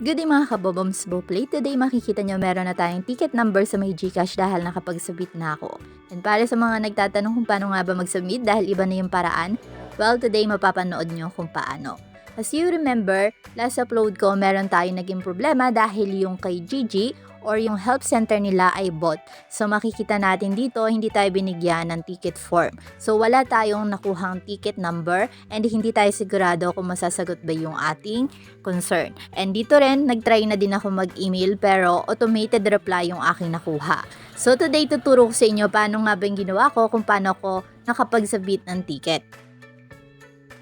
Good day mga kaboboms Boplay. Today makikita nyo meron na tayong ticket number sa may GCash dahil nakapag-submit na ako. And para sa mga nagtatanong kung paano nga ba mag-submit dahil iba na yung paraan, well today mapapanood nyo kung paano. As you remember, last upload ko meron tayong naging problema dahil yung kay Gigi or yung help center nila ay bot. So makikita natin dito, hindi tayo binigyan ng ticket form. So wala tayong nakuhang ticket number and hindi tayo sigurado kung masasagot ba yung ating concern. And dito rin, nagtry na din ako mag-email pero automated reply yung aking nakuha. So today tuturo ko sa inyo paano nga ba yung ginawa ko kung paano ko nakapag-submit ng ticket.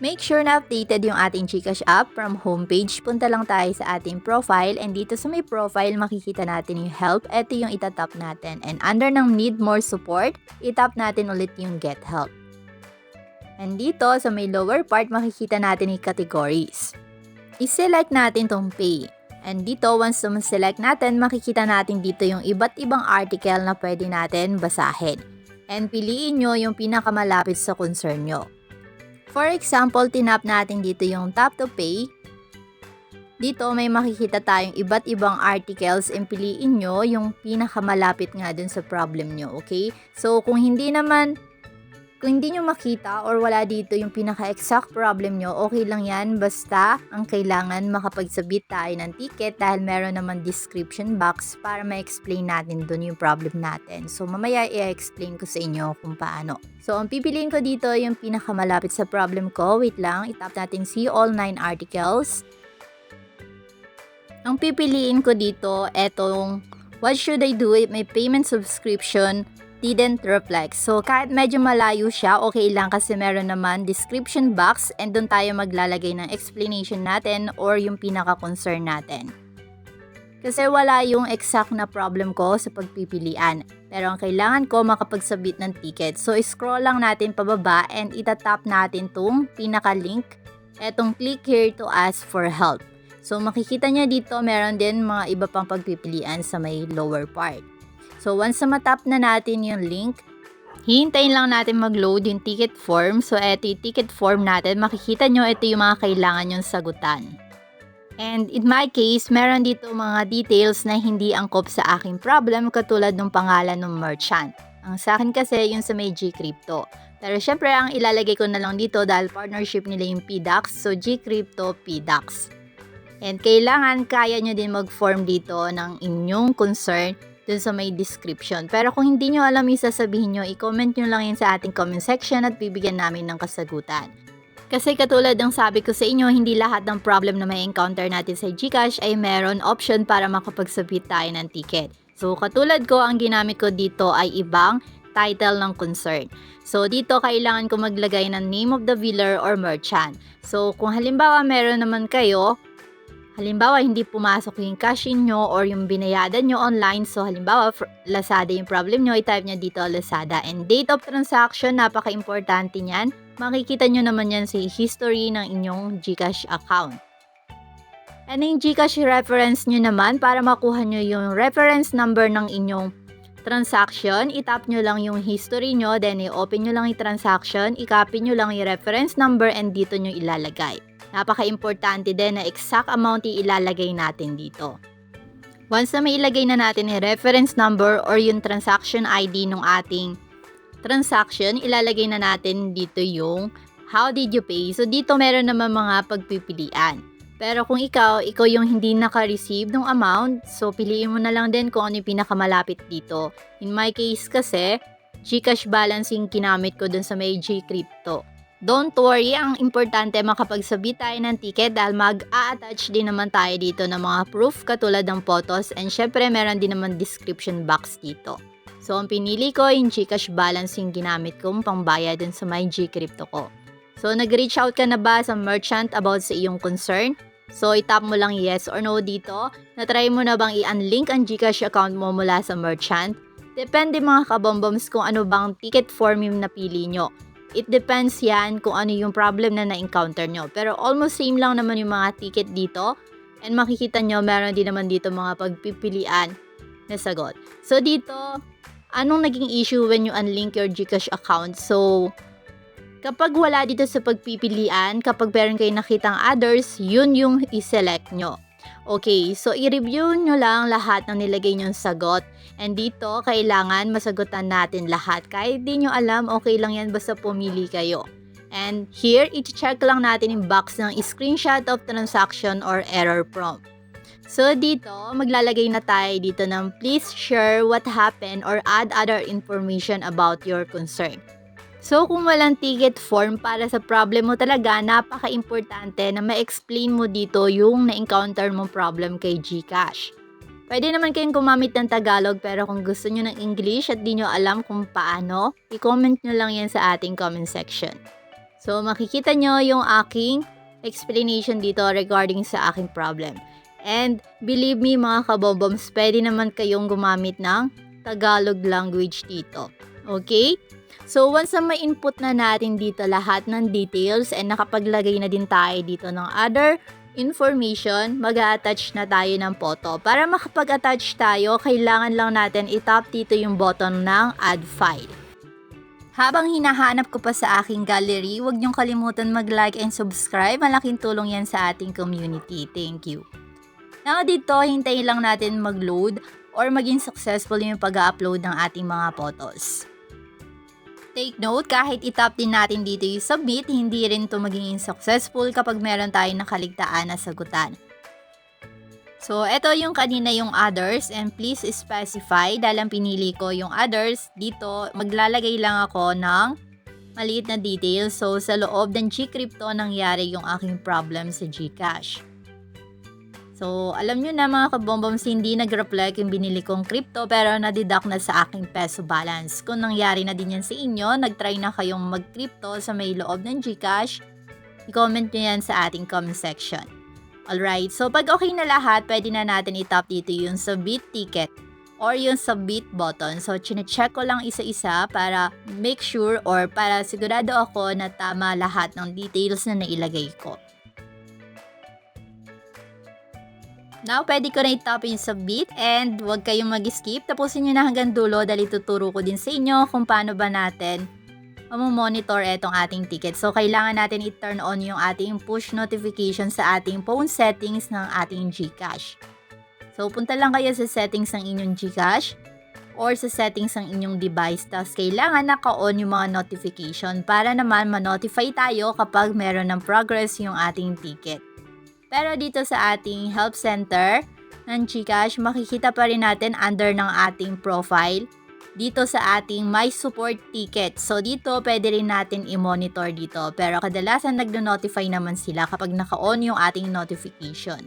Make sure na updated yung ating GCash app. From homepage, punta lang tayo sa ating profile and dito sa may profile makikita natin yung help. Ito yung itatap natin and under ng need more support, itap natin ulit yung get help. And dito sa may lower part makikita natin yung categories. I-select natin tong pay. And dito once select natin makikita natin dito yung iba't ibang article na pwede natin basahin. And piliin nyo yung pinakamalapit sa concern nyo. For example, tinap natin dito yung tap to pay. Dito may makikita tayong iba't ibang articles and piliin nyo yung pinakamalapit nga dun sa problem nyo, okay? So kung hindi nyo makita or wala dito yung pinaka-exact problem nyo, okay lang yan. Basta ang kailangan makapag-submit tayo ng ticket dahil meron naman description box para ma-explain natin dun yung problem natin. So mamaya i-explain ko sa inyo kung paano. So ang pipiliin ko dito yung pinakamalapit sa problem ko. Wait lang, itap natin see all 9 articles. Ang pipiliin ko dito, etong what should I do if my payment subscription didn't reflect. So kahit medyo malayo siya, okay lang kasi meron naman description box and doon tayo maglalagay ng explanation natin or yung pinaka-concern natin. Kasi wala yung exact na problem ko sa pagpipilian. Pero ang kailangan ko makapag-submit ng ticket. So scroll lang natin pababa and itatap natin tong pinaka-link. Etong click here to ask for help. So makikita niya dito meron din mga iba pang pagpipilian sa may lower part. So once na matap na natin yung link, hihintayin lang natin mag-load yung ticket form. So eto yung ticket form natin. Makikita nyo ito yung mga kailangan yung sagutan. And in my case, meron dito mga details na hindi angkop sa aking problem katulad ng pangalan ng merchant. Ang sa akin kasi yung sa may Gcrypto. Pero syempre ang ilalagay ko na lang dito dahil partnership nila yung PDAX. So Gcrypto PDAX. And kailangan kaya nyo din mag-form dito ng inyong concern dun sa may description. Pero kung hindi nyo alam yung sasabihin nyo, i-comment nyo lang yun sa ating comment section at bibigyan namin ng kasagutan. Kasi katulad ng sabi ko sa inyo, hindi lahat ng problem na may encounter natin sa GCash ay meron option para makapag-submit tayo ng ticket. So katulad ko, ang ginamit ko dito ay ibang title ng concern. So dito kailangan ko maglagay ng name of the biller or merchant. So kung halimbawa meron naman kayo, halimbawa, hindi pumasok yung cash-in nyo or yung binayadan nyo online. So, halimbawa, Lazada yung problem nyo, i-type nyo dito Lazada. And date of transaction, napaka-importante nyan. Makikita nyo naman yan sa history ng inyong GCash account. And yung GCash reference nyo naman, para makuha nyo yung reference number ng inyong transaction, itap nyo lang yung history nyo, then i-open nyo lang yung transaction, i-copy nyo lang yung reference number, and dito nyo ilalagay. Napaka-importante din na exact amount ilalagay natin dito. Once na may ilagay na natin yung reference number or yung transaction ID ng ating transaction, ilalagay na natin dito yung how did you pay. So dito meron naman mga pagpipilian. Pero kung ikaw yung hindi naka-receive ng amount, so piliin mo na lang din kung ano yung pinakamalapit dito. In my case kasi, GCash balance yung kinamit ko dun sa may Gcrypto. Don't worry, ang importante makapag-submit tayo ng ticket dahil mag-a-attach din naman tayo dito ng mga proof katulad ng photos and syempre meron din naman description box dito. So ang pinili ko yung GCash balance yung ginamit kong pangbayad din sa my Gcrypto ko. So nag-reach out ka na ba sa merchant about sa iyong concern? So itap mo lang yes or no dito. Na-try mo na bang i-unlink ang GCash account mo mula sa merchant? Depende mga kabomboms kung ano bang ticket form yung napili nyo. It depends yan kung ano yung problem na na-encounter nyo. Pero almost same lang naman yung mga ticket dito. And makikita nyo, meron din naman dito mga pagpipilian na sagot. So dito, anong naging issue when you unlink your GCash account? So, Kapag wala dito sa pagpipilian, kapag meron kayo nakitang others, yun yung i-select nyo. Okay, so i-review nyo lang lahat ng nilagay nyong sagot. And dito, kailangan masagutan natin lahat. Kahit di nyo alam, okay lang yan basta pumili kayo. And here, i-check lang natin yung box ng screenshot of transaction or error prompt. So dito, maglalagay na tayo dito ng please share what happened or add other information about your concern. So kung walang ticket form para sa problem mo talaga, napaka-importante na ma-explain mo dito yung na-encounter mong problem kay GCash. Pwede naman kayong gumamit ng Tagalog pero kung gusto nyo ng English at di nyo alam kung paano, i-comment nyo lang yan sa ating comment section. So makikita nyo yung aking explanation dito regarding sa aking problem. And believe me mga kaboboms, pwede naman kayong gumamit ng Tagalog language dito. Okay? So once na may input na natin dito lahat ng details and nakapaglagay na din tayo dito ng other information, mag-a-attach na tayo ng photo. Para makapag-attach tayo, kailangan lang natin i-tap dito yung button ng add file. Habang hinahanap ko pa sa aking gallery, huwag niyong kalimutan mag-like and subscribe. Malaking tulong yan sa ating community. Thank you. Now dito, hintayin lang natin mag-load or maging successful yung pag-upload ng ating mga photos. Take note, kahit itap din natin dito yung submit, hindi rin ito magiging successful kapag meron tayong nakaligtaan na sagutan. So, ito yung kanina yung others and please specify dahil ang pinili ko yung others. Dito, maglalagay lang ako ng maliit na details. So, sa loob ng GCrypto nangyari yung aking problem sa GCash. So, alam nyo na mga kabomboms, hindi nag-reflect yung binili kong crypto pero na-deduct na sa aking peso balance. Kung nangyari na din yan sa inyo, nag-try na kayong mag-crypto sa may loob ng GCash, i-comment nyo yan sa ating comment section. Alright, so pag okay na lahat, pwede na natin i-tap dito yung submit ticket or yung submit button. So, chine-check ko lang isa-isa para make sure or para sigurado ako na tama lahat ng details na nailagay ko. Now, pwede ko na i-tap yung submit and huwag kayong mag-skip. Tapusin nyo na hanggang dulo dahil tuturo ko din sa inyo kung paano ba natin monitor itong ating ticket. So, kailangan natin i-turn on yung ating push notification sa ating phone settings ng ating GCash. So, punta lang kayo sa settings ng inyong GCash or sa settings ng inyong device. Tapos, kailangan naka-on yung mga notification para naman ma-notify tayo kapag meron ng progress yung ating ticket. Pero dito sa ating help center ng GCash, makikita pa rin natin under ng ating profile dito sa ating My Support Ticket. So, dito pwede rin natin i-monitor dito. Pero kadalasan nagno-notify naman sila kapag naka-on yung ating notification.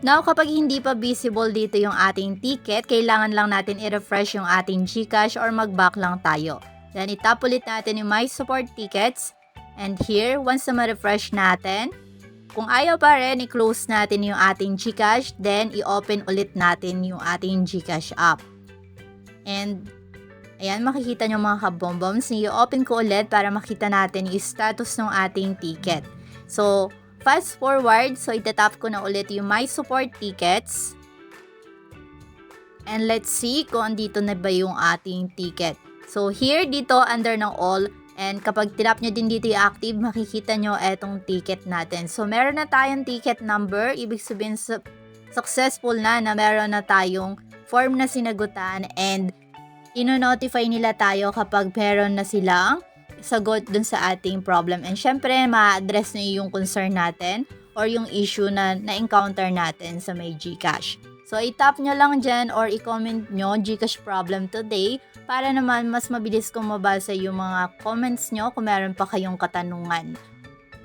Now, kapag hindi pa visible dito yung ating ticket, kailangan lang natin i-refresh yung ating GCash or mag-back lang tayo. Then, itap ulit natin yung My Support Tickets. And here, once na ma-refresh natin, kung ayaw pa rin, i-close natin yung ating GCash. Then, i-open ulit natin yung ating GCash app. And ayan, makikita nyo mga kabomboms, i-open ko ulit para makita natin yung status ng ating ticket. So, fast forward, so itatap ko na ulit yung My Support Tickets. And let's see kung andito na ba yung ating ticket. So, here, dito, under ng all, and kapag tinap nyo din dito yung active, makikita nyo etong ticket natin. So, meron na tayong ticket number, ibig sabihin successful na meron na tayong form na sinagutan and ino-notify nila tayo kapag meron na silang sagot dun sa ating problem. And syempre, ma-address na yung concern natin or yung issue na na-encounter natin sa may GCash. So, itap nyo lang dyan or i-comment nyo GCash problem today para naman mas mabilis kong mabasa yung mga comments nyo kung meron pa kayong katanungan.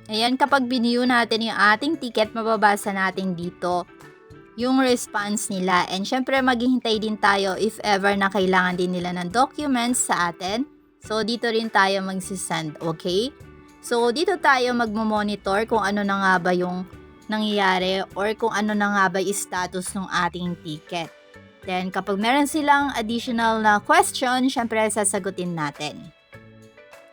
Ayan, kapag biniyo natin yung ating ticket, mababasa natin dito yung response nila. And syempre, maghihintay din tayo if ever na kailangan din nila ng documents sa atin. So, dito rin tayo magsisend, okay? So, dito tayo magmo-monitor kung ano na nga ba yung nangyayari or kung ano na nga ba yung status ng ating ticket. Then, kapag meron silang additional na question, syempre, sasagutin natin.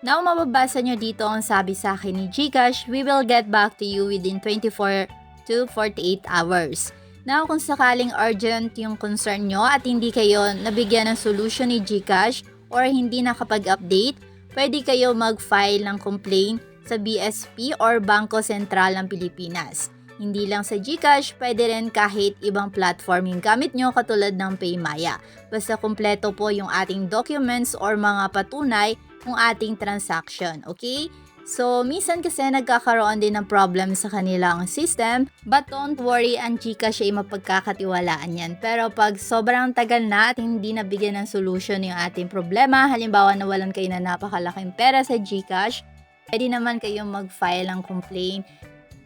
Now, mababasa nyo dito ang sabi sa akin ni GCash, we will get back to you within 24 to 48 hours. Now, kung sakaling urgent yung concern nyo at hindi kayo nabigyan ng solution ni GCash or hindi nakapag-update, pwede kayo mag-file ng complaint sa BSP or Bangko Sentral ng Pilipinas. Hindi lang sa GCash, pwede rin kahit ibang platform yung gamit nyo katulad ng Paymaya. Basta kumpleto po yung ating documents or mga patunay ng ating transaction, okay? So, minsan kasi nagkakaroon din ng problem sa kanilang system, but don't worry, ang GCash ay mapagkakatiwalaan yan. Pero pag sobrang tagal na at hindi nabigyan ng solution yung ating problema, halimbawa nawalan kayo na napakalaking pera sa GCash, pwede naman kayong mag-file ng complaint.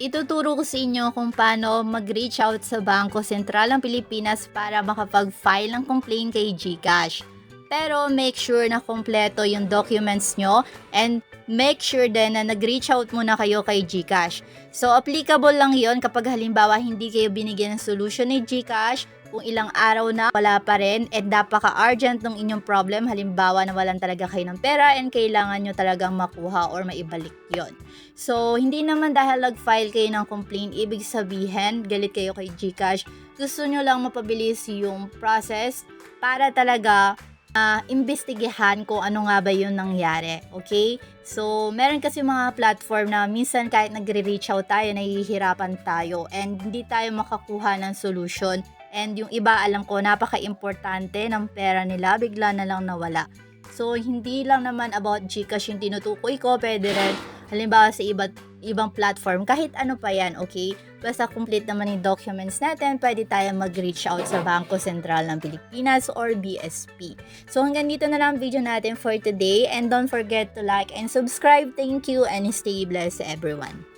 Ituturo ko sa inyo kung paano mag-reach out sa Bangko Sentral ng Pilipinas para makapag-file ng complaint kay GCash. Pero make sure na kompleto yung documents nyo and make sure din na nag-reach out muna kayo kay GCash. So, applicable lang yon kapag halimbawa hindi kayo binigyan ng solution ni GCash, kung ilang araw na wala pa rin at napaka-urgent ng inyong problem, halimbawa nawalan talaga kayo ng pera and kailangan nyo talagang makuha or maibalik yon. So, hindi naman dahil nag-file kayo ng complaint, ibig sabihin, galit kayo kay GCash. Gusto nyo lang mapabilis yung process para talaga imbestigahan kung ano nga ba yung nangyari, okay? So, meron kasi mga platform na minsan kahit nagre-reach out tayo, nahihirapan tayo and hindi tayo makakuha ng solution. And yung iba, alam ko, napaka-importante ng pera nila, bigla na lang nawala. So, hindi lang naman about GCash yung tinutukoy ko, pwede rin, halimbawa sa ibang platform, kahit ano pa yan, okay? Basta complete naman yung documents natin, pwede tayo mag-reach out sa Bangko Sentral ng Pilipinas or BSP. So, hanggang dito na lang video natin for today, and don't forget to like and subscribe. Thank you and stay blessed everyone.